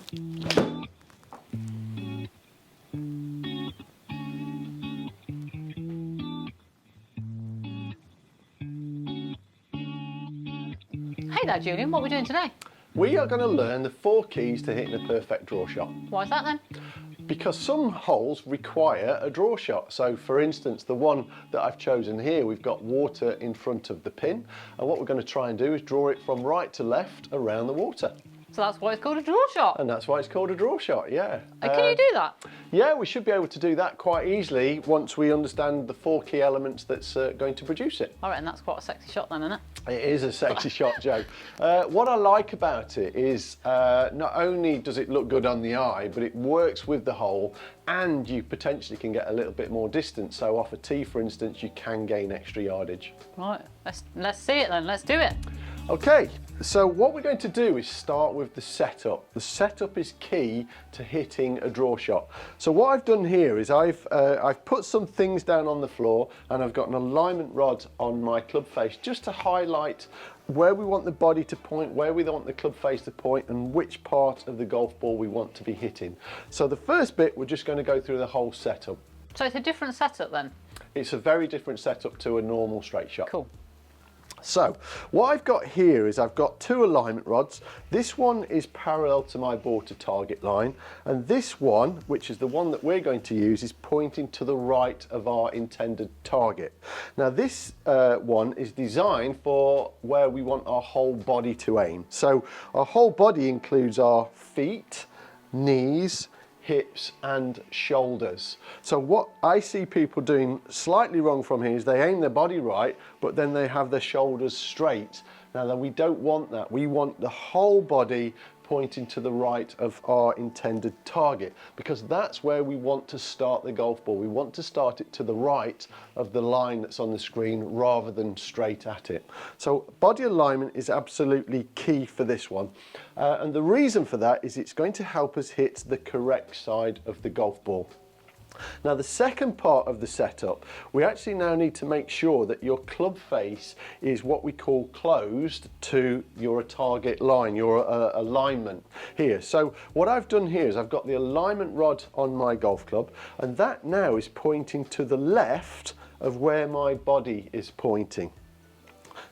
Hey there, Julian, what are we doing today? We are going to learn the 4 keys to hitting a perfect draw shot. Why is that then? Because some holes require a draw shot. So for instance, the one that I've chosen here, we've got water in front of the pin. And what we're going to try and do is draw it from right to left around the water. So that's why it's called a draw shot. And that's why it's called a draw shot, yeah. And can you do that? Yeah, we should be able to do that quite easily once we understand the 4 key elements that's going to produce it. All right, and that's quite a sexy shot then, isn't it? It is a sexy shot, Joe. What I like about it is not only does it look good on the eye, but it works with the hole, and you potentially can get a little bit more distance. So off a tee, for instance, you can gain extra yardage. Right, let's see it then, let's do it. Okay, so what we're going to do is start with the setup. The setup is key to hitting a draw shot. So what I've done here is I've put some things down on the floor, and I've got an alignment rod on my club face just to highlight where we want the body to point, where we want the club face to point, and which part of the golf ball we want to be hitting. So the first bit, we're just going to go through the whole setup. So it's a different setup then? It's a very different setup to a normal straight shot. Cool. So what I've got here is I've got 2 alignment rods. This one is parallel to my ball to target line, and this one, which is the one that we're going to use, is pointing to the right of our intended target. Now this one is designed for where we want our whole body to aim. So our whole body includes our feet, knees, hips and shoulders. So what I see people doing slightly wrong from here is they aim their body right, but then they have their shoulders straight. Now we don't want that. We want the whole body pointing to the right of our intended target, because that's where we want to start the golf ball. We want to start it to the right of the line that's on the screen rather than straight at it. So body alignment is absolutely key for this one. And the reason for that is it's going to help us hit the correct side of the golf ball. Now the second part of the setup, we actually now need to make sure that your club face is what we call closed to your target line, your alignment here. So what I've done here is I've got the alignment rod on my golf club, and that now is pointing to the left of where my body is pointing.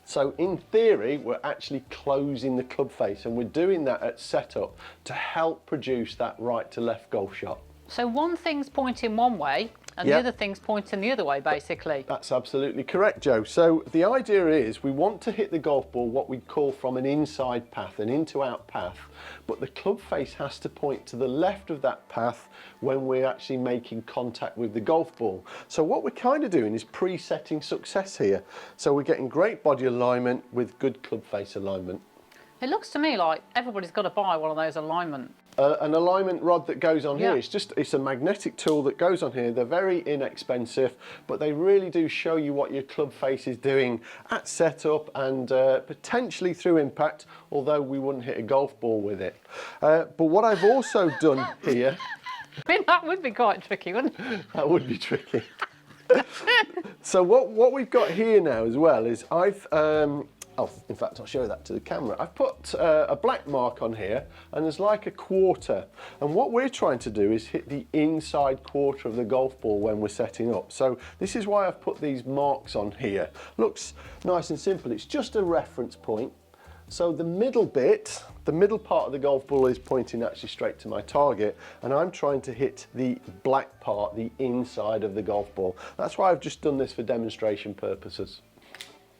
So in theory, we're actually closing the club face, and we're doing that at setup to help produce that right to left golf shot. So one thing's pointing one way and the other thing's pointing the other way, basically. That's absolutely correct, Joe. So the idea is we want to hit the golf ball what we call from an inside path, an in-to-out path, but the club face has to point to the left of that path when we're actually making contact with the golf ball. So what we're kind of doing is pre-setting success here. So we're getting great body alignment with good club face alignment. It looks to me like everybody's got to buy one of those alignment. An alignment rod that goes on here. It's a magnetic tool that goes on here. They're very inexpensive, but they really do show you what your club face is doing at setup and potentially through impact, although we wouldn't hit a golf ball with it. But what I've also done here... I mean, that would be quite tricky, wouldn't it? That would be tricky. So what we've got here now as well is I've... oh, in fact, I'll show that to the camera. I've put a black mark on here, and there's like a quarter. And what we're trying to do is hit the inside quarter of the golf ball when we're setting up. So this is why I've put these marks on here. Looks nice and simple. It's just a reference point. So the middle bit, the middle part of the golf ball is pointing actually straight to my target, and I'm trying to hit the black part, the inside of the golf ball. That's why I've just done this for demonstration purposes.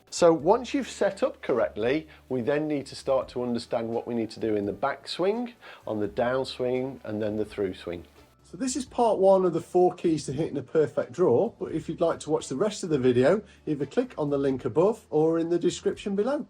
So once you've set up correctly, we then need to start to understand what we need to do in the backswing, on the downswing, and then the through swing. So this is part 1 of the 4 keys to hitting a perfect draw, but if you'd like to watch the rest of the video, either click on the link above or in the description below.